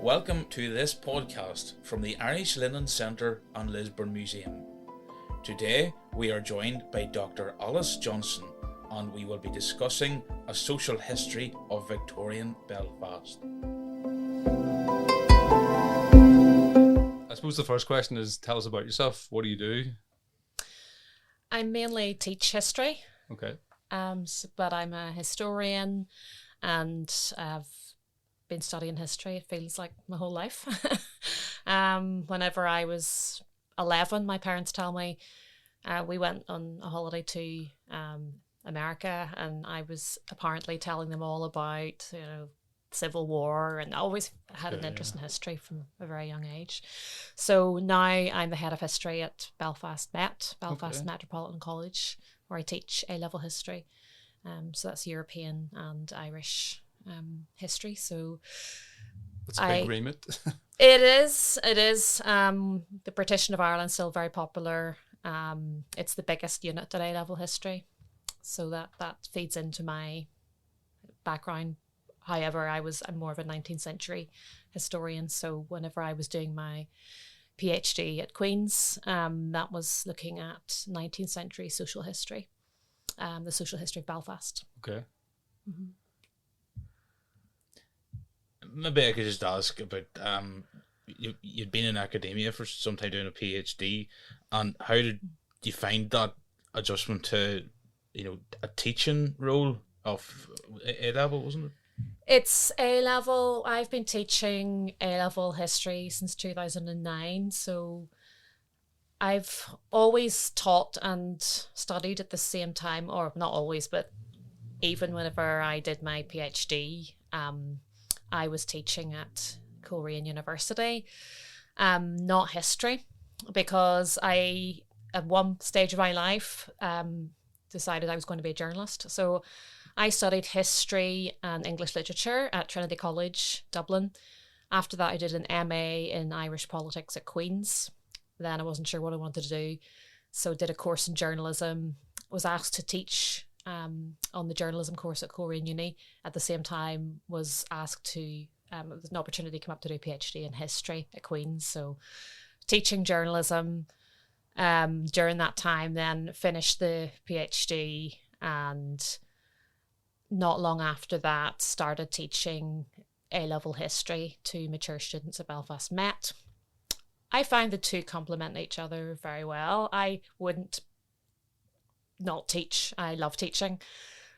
Welcome to this podcast from the Irish Linen Centre and Lisburn Museum. Today we are joined by Dr. Alice Johnson and we will be discussing a social history of Victorian Belfast. I suppose the first question is, tell us about yourself. What do you do? I mainly teach history. Okay. But I'm a historian and I've been studying history, it feels like my whole life. Whenever I was 11, my parents tell me, we went on a holiday to America, and I was apparently telling them all about, Civil War, and I always had an interest in history from a very young age. So now I'm the head of history at Belfast Metropolitan College, where I teach A-level history. So that's European and Irish history. So it's a big remit. It is. The partition of Ireland is still very popular. It's the biggest unit at A-level history. So that feeds into my background. However, I'm more of a 19th century historian. So whenever I was doing my PhD at Queen's, that was looking at 19th century social history, the social history of Belfast. Okay. Mm-hmm. Maybe I could just ask about, you'd been in academia for some time doing a PhD, and how did you find that adjustment to, a teaching role of A-level, wasn't it? It's A-level. I've been teaching A-level history since 2009, so I've always taught and studied at the same time, or not always, but even whenever I did my PhD, I was teaching at Korean University, not history, because I, at one stage of my life, decided I was going to be a journalist. So I studied history and English literature at Trinity College, Dublin. After that, I did an MA in Irish politics at Queen's. Then I wasn't sure what I wanted to do, so did a course in journalism, was asked to teach on the journalism course at Korean Uni. At the same time, was asked to, there's an opportunity to come up to do a PhD in history at Queen's. So teaching journalism during that time, then finished the PhD, and not long after that started teaching A-level history to mature students at Belfast Met. I find the two complement each other very well. I wouldn't not teach. I love teaching,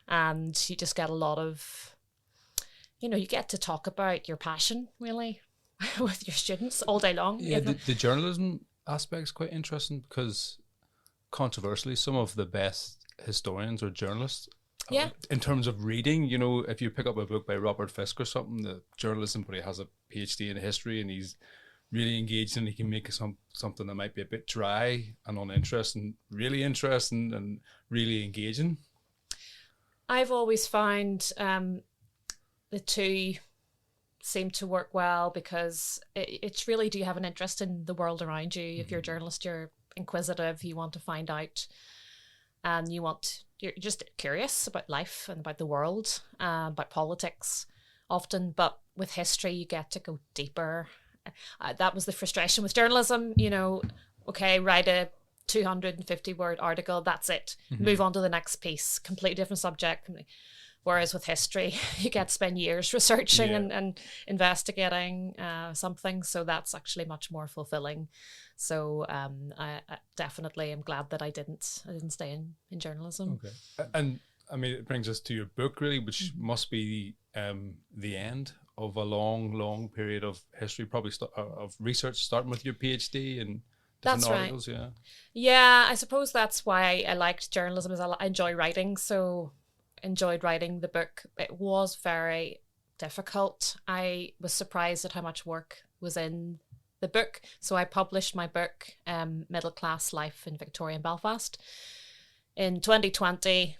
and you just get a lot of, you get to talk about your passion really with your students all day long. Yeah, the journalism aspect is quite interesting, because controversially, some of the best historians are journalists. Yeah. In terms of reading, if you pick up a book by Robert Fisk or something, the journalist, but he has a PhD in history and he's really engaged, and he can make something that might be a bit dry and uninteresting, really interesting and really engaging. I've always found the two seem to work well, because it's really, do you have an interest in the world around you? If you're a journalist, you're inquisitive, you want to find out, and you're just curious about life and about the world, about politics often. But with history, you get to go deeper. That was the frustration with journalism, okay, write a 250 word article, that's it. Mm-hmm. Move on to the next piece, completely different subject. Whereas with history, you get to spend years researching and investigating something. So that's actually much more fulfilling. So I definitely am glad that I didn't stay in journalism. Okay. And I mean, it brings us to your book, really, which must be the end of a long period of history, probably of research, starting with your PhD and different articles. Right. Yeah, I suppose that's why I liked journalism, is I enjoy writing. So enjoyed writing the book. It was very difficult. I was surprised at how much work was in the book. So I published my book, Middle Class Life in Victorian Belfast, in 2020.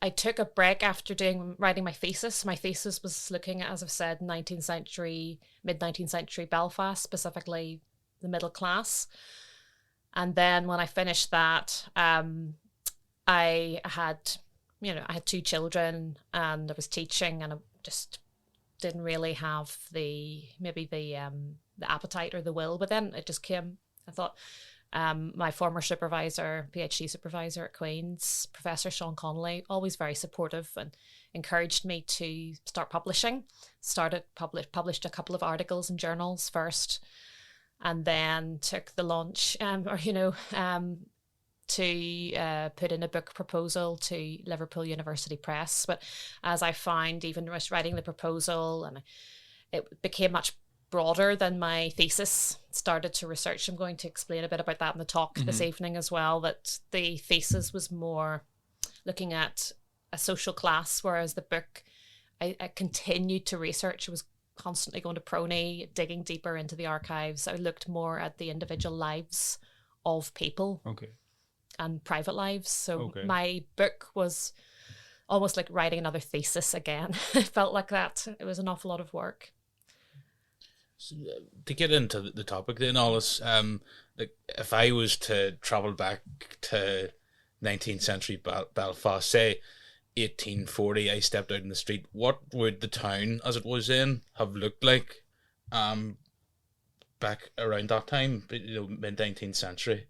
I took a break after writing my thesis. My thesis was looking at, as I've said, mid 19th century Belfast, specifically the middle class. And then when I finished that, I had 2 children, and I was teaching, and I just didn't really have the appetite or the will, but then it just came. I thought my former supervisor, PhD supervisor at Queen's, Professor Sean Connolly, always very supportive and encouraged me to start publishing. Published a couple of articles in journals first, and then took the launch, to put in a book proposal to Liverpool University Press. But as I found, even writing the proposal, and it became much broader than my thesis. Started to research. I'm going to explain a bit about that in the talk this evening as well, that the thesis was more looking at a social class, whereas the book, I continued to research. I was constantly going to Prony, digging deeper into the archives. I looked more at the individual lives of people. Okay. And private lives. So my book was almost like writing another thesis again. It felt like that. It was an awful lot of work. So, to get into the topic then, Alice, like if I was to travel back to 19th century Belfast, say 1840, I stepped out in the street, what would the town as it was then have looked like back around that time, mid-19th century?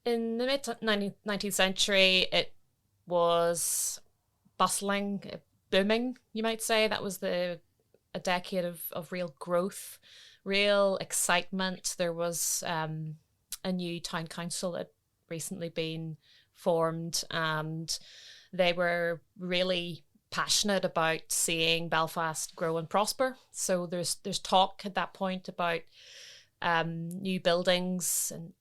In the mid-19th century, it was bustling, booming, you might say. That was a decade of real growth, real excitement. There was a new town council that had recently been formed, and they were really passionate about seeing Belfast grow and prosper. So there's talk at that point about new buildings, and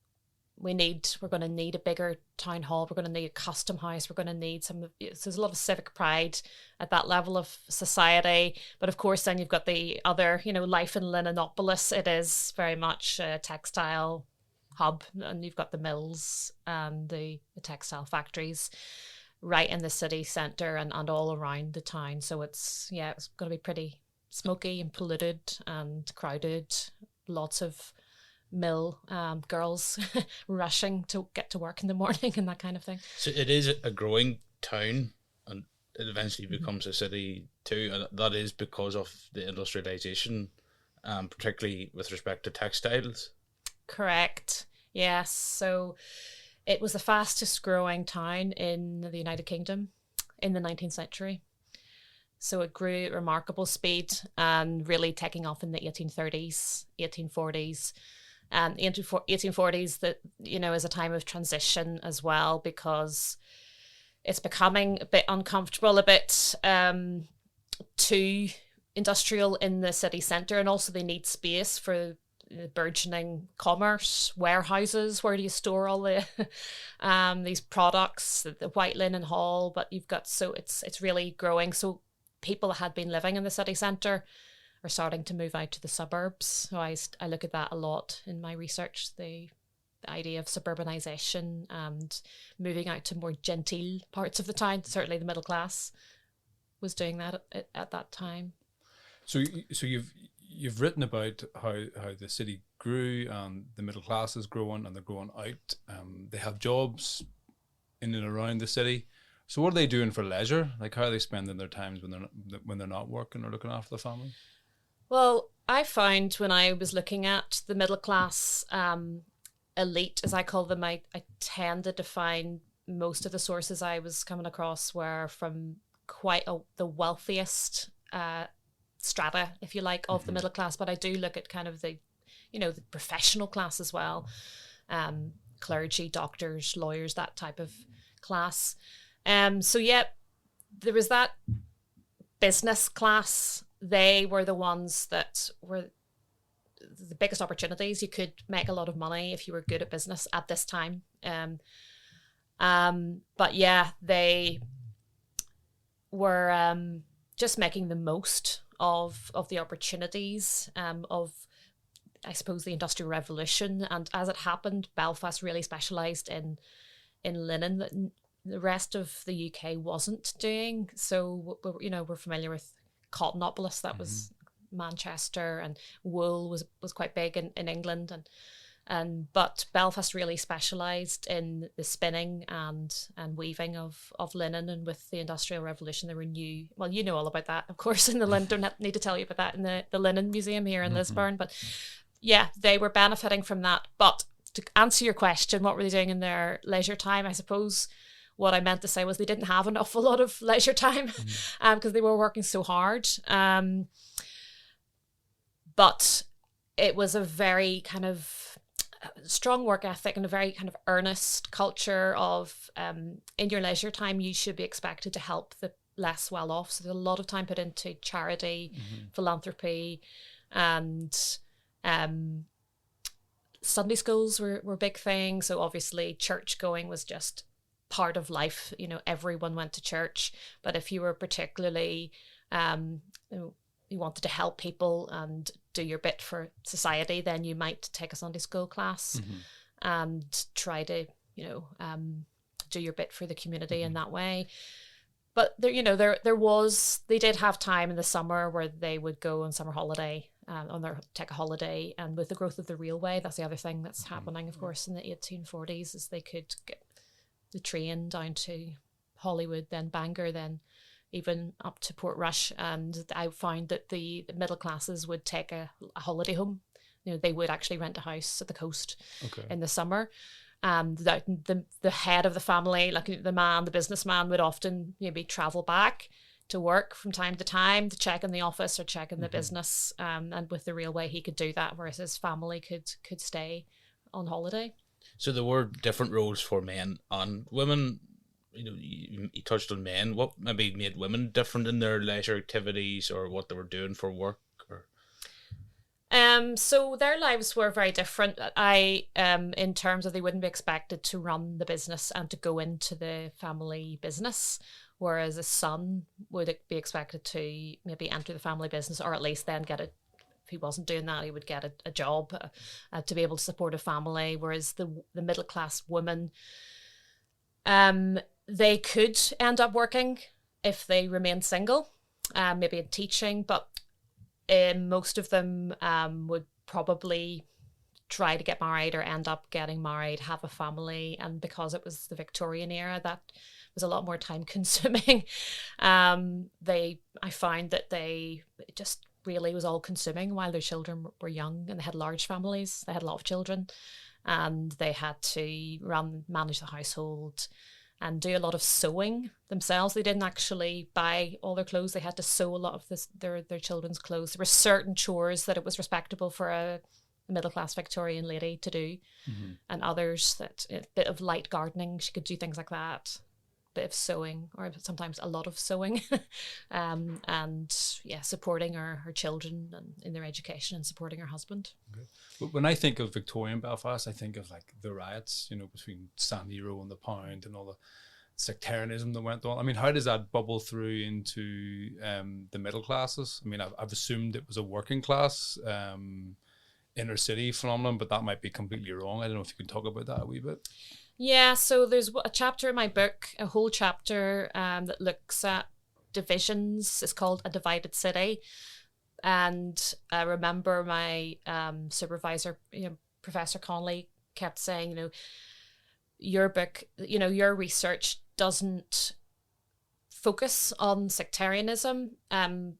we're going to need a bigger town hall. We're going to need a custom house. We're going to need so there's a lot of civic pride at that level of society. But of course, then you've got the other, life in Linenopolis. It is very much a textile hub, and you've got the mills and the textile factories right in the city centre and all around the town. So it's going to be pretty smoky and polluted and crowded. Lots of mill girls rushing to get to work in the morning and that kind of thing. So it is a growing town, and it eventually becomes a city too, and that is because of the industrialisation, particularly with respect to textiles. Correct. Yes. So it was the fastest growing town in the United Kingdom in the 19th century. So it grew at remarkable speed and really taking off in the 1830s, 1840s. 1840s, that is a time of transition as well, because it's becoming a bit uncomfortable, a bit too industrial in the city centre, and also they need space for burgeoning commerce, warehouses. Where do you store all the these products? The White Linen Hall, but you've got, so it's really growing. So people that had been living in the city centre are starting to move out to the suburbs. So I look at that a lot in my research, the idea of suburbanisation and moving out to more genteel parts of the town. Certainly the middle class was doing that at that time. So you've written about how the city grew and the middle class is growing and they're growing out. They have jobs in and around the city. So what are they doing for leisure? Like, how are they spending their times when they're not working or looking after the family? Well, I found when I was looking at the middle class elite, as I call them, I tended to find most of the sources I was coming across were from quite the wealthiest strata, if you like, of the middle class. But I do look at kind of the professional class as well, clergy, doctors, lawyers, that type of class. So yeah, there was that business class. They were the ones that were the biggest opportunities. You could make a lot of money if you were good at business at this time. But yeah, they were just making the most of the opportunities of, I suppose, the Industrial Revolution. And as it happened, Belfast really specialised in linen that the rest of the UK wasn't doing. So we're familiar with Cottonopolis, that was Manchester, and wool was quite big in England, But Belfast really specialised in the spinning and weaving of linen, and with the Industrial Revolution there were new, well, you know all about that of course in the linen, don't need to tell you about that in the Linen Museum here in Lisburn, but yeah, they were benefiting from that. But to answer your question, what were they doing in their leisure time, I suppose what I meant to say was they didn't have an awful lot of leisure time because they were working so hard, but it was a very kind of strong work ethic and a very kind of earnest culture of in your leisure time you should be expected to help the less well off. So there's a lot of time put into charity, philanthropy, and Sunday schools were big things. So obviously church going was just part of life. You know, everyone went to church, but if you were particularly you wanted to help people and do your bit for society, then you might take a Sunday school class and try to, you know, do your bit for the community in that way. But there, you know, they did have time in the summer where they would go on summer holiday, take a holiday. And with the growth of the railway, that's the other thing that's happening, of course, in the 1840s, is they could get the train down to Hollywood, then Bangor, then even up to Portrush. And I found that the middle classes would take a holiday home. You know, they would actually rent a house at the coast in the summer. The head of the family, like the businessman, would often maybe travel back to work from time to time to check in the office or check in the business. And with the railway, he could do that, whereas his family could stay on holiday. So there were different roles for men and women. You know, you touched on men. What maybe made women different in their leisure activities or what they were doing for work? Or so their lives were very different. In terms of they wouldn't be expected to run the business and to go into the family business, whereas a son would be expected to maybe enter the family business, or at least then get if he wasn't doing that, he would get a job to be able to support a family. Whereas the middle class woman, they could end up working if they remained single, maybe in teaching, but most of them would probably try to get married or end up getting married, have a family. And because it was the Victorian era, that was a lot more time consuming. I found that it just really was all consuming while their children were young, and they had large families. They had a lot of children, and they had to manage the household and do a lot of sewing themselves. They didn't actually buy all their clothes. They had to sew a lot of their children's clothes. There were certain chores that it was respectable for a middle-class Victorian lady to do, and others that a bit of light gardening, she could do things like that, a bit of sewing, or sometimes a lot of sewing, and supporting her children and in their education and supporting her husband. Okay. But when I think of Victorian Belfast, I think of like the riots, you know, between Sandy Row and the Pound and all the sectarianism that went on. I mean, how does that bubble through into the middle classes? I mean, I've assumed it was a working class inner city phenomenon, but that might be completely wrong. I don't know if you can talk about that a wee bit. Yeah, so there's a chapter in my book, a whole chapter that looks at divisions. It's called A Divided City. And I remember my supervisor, Professor Connolly, kept saying, your book, your research doesn't focus on sectarianism, and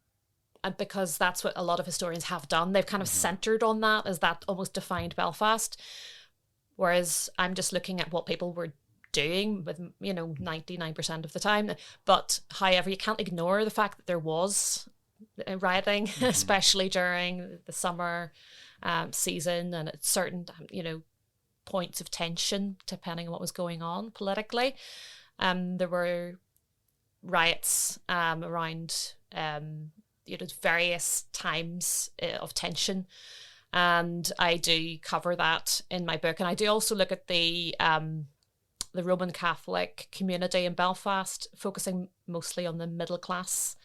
because that's what a lot of historians have done. They've kind of centered on that, as that almost defined Belfast. Whereas I'm just looking at what people were doing with, 99% of the time. But however, you can't ignore the fact that there was rioting, especially during the summer season, and at certain, points of tension, depending on what was going on politically. There were riots around, various times of tension. And I do cover that in my book. And I do also look at the Roman Catholic community in Belfast, focusing mostly on the middle class,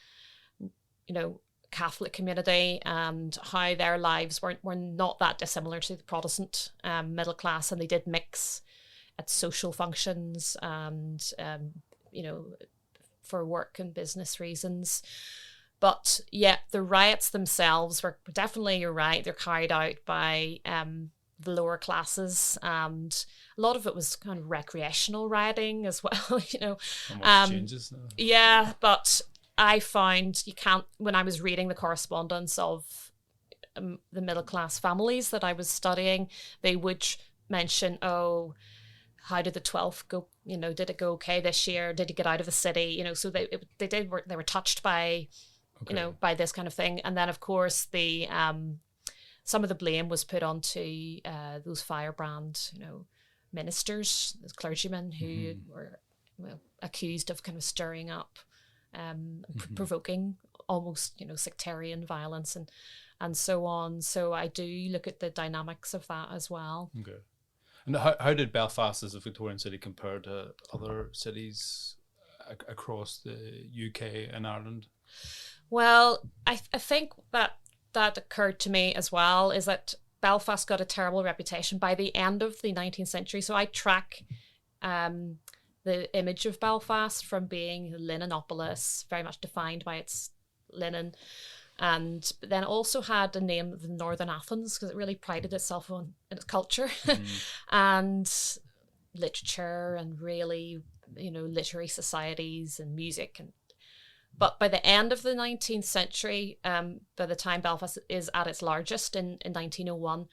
Catholic community, and how their lives were not that dissimilar to the Protestant middle class. And they did mix at social functions and, for work and business reasons. But yeah, the riots themselves were definitely, you're right, they're carried out by the lower classes, and a lot of it was kind of recreational rioting as well. And what changes now? Yeah, but I found you can't, when I was reading the correspondence of the middle class families that I was studying, they would mention, oh, how did the 12th go? Did it go okay this year? Did you get out of the city? So they were touched by, by this kind of thing. And then of course some of the blame was put onto those firebrand, ministers, those clergymen who were accused of kind of stirring up, provoking almost, sectarian violence and so on. So I do look at the dynamics of that as well. Okay. And how did Belfast as a Victorian city compare to other cities across the UK and Ireland? Well, I think that occurred to me as well, is that Belfast got a terrible reputation by the end of the 19th century. So I track the image of Belfast from being Linenopolis, very much defined by its linen, and then also had a name of the Northern Athens because it really prided itself on its culture and literature and really, literary societies and music. But by the end of the 19th century, by the time Belfast is at its largest in 1901,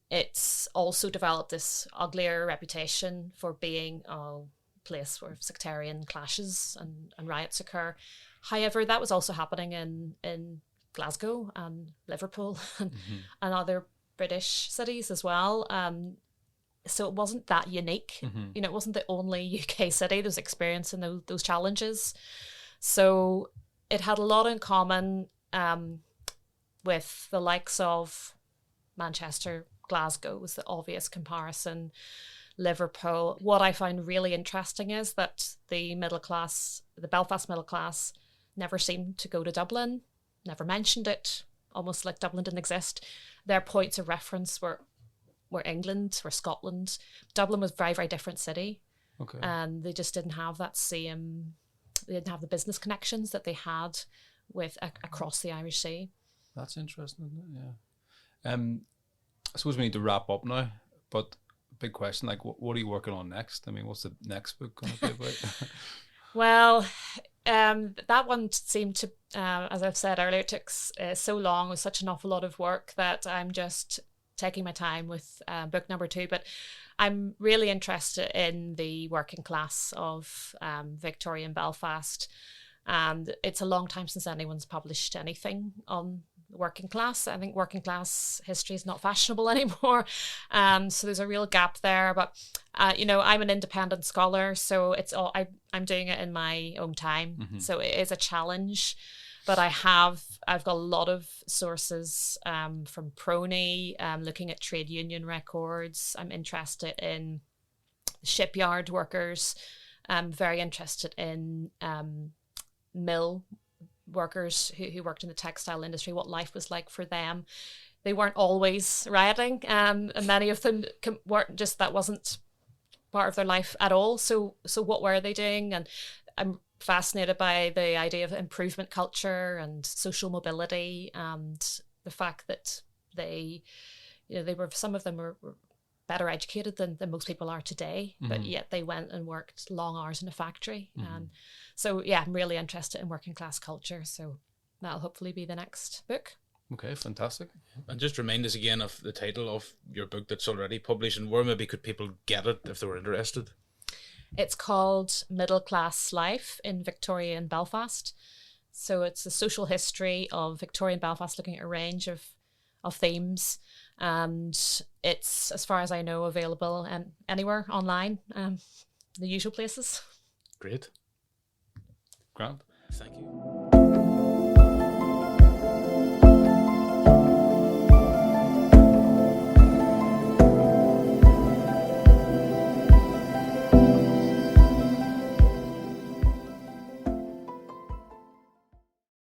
it's also developed this uglier reputation for being a place where sectarian clashes and riots occur. However, that was also happening in Glasgow and Liverpool and other British cities as well. So it wasn't that unique. It wasn't the only UK city that was experiencing those challenges. So it had a lot in common with the likes of Manchester. Glasgow was the obvious comparison. Liverpool. What I found really interesting is that the Belfast middle class never seemed to go to Dublin, never mentioned it, almost like Dublin didn't exist. Their points of reference were England, were Scotland. Dublin was a very, very different city. Okay. And they just didn't have they didn't have the business connections that they had with across the Irish Sea. That's interesting, isn't it? Yeah. I suppose we need to wrap up now, but big question, like what are you working on next? I mean, what's the next book going to be about? Well, that one seemed to, as I've said earlier, it took so long, it was such an awful lot of work that I'm just taking my time with book number 2. But I'm really interested in the working class of Victorian Belfast. And it's a long time since anyone's published anything on working class. I think working class history is not fashionable anymore. So there's a real gap there. But, I'm an independent scholar, so I'm doing it in my own time. So it is a challenge. But I've got a lot of sources from Prony, looking at trade union records. I'm interested in shipyard workers. I'm very interested in mill workers who worked in the textile industry, what life was like for them. They weren't always rioting, and many of them that wasn't part of their life at all. So what were they doing? And I'm fascinated by the idea of improvement culture and social mobility, and the fact that some of them were better educated than most people are today, but yet they went and worked long hours in a factory. So yeah, I'm really interested in working class culture. So that'll hopefully be the next book. Okay, fantastic. And just remind us again of the title of your book that's already published, and where maybe could people get it if they were interested? It's called Middle Class Life in Victorian Belfast. So it's a social history of Victorian Belfast, looking at a range of themes. And it's, as far as I know, available anywhere online, the usual places. Great. Grant. Thank you.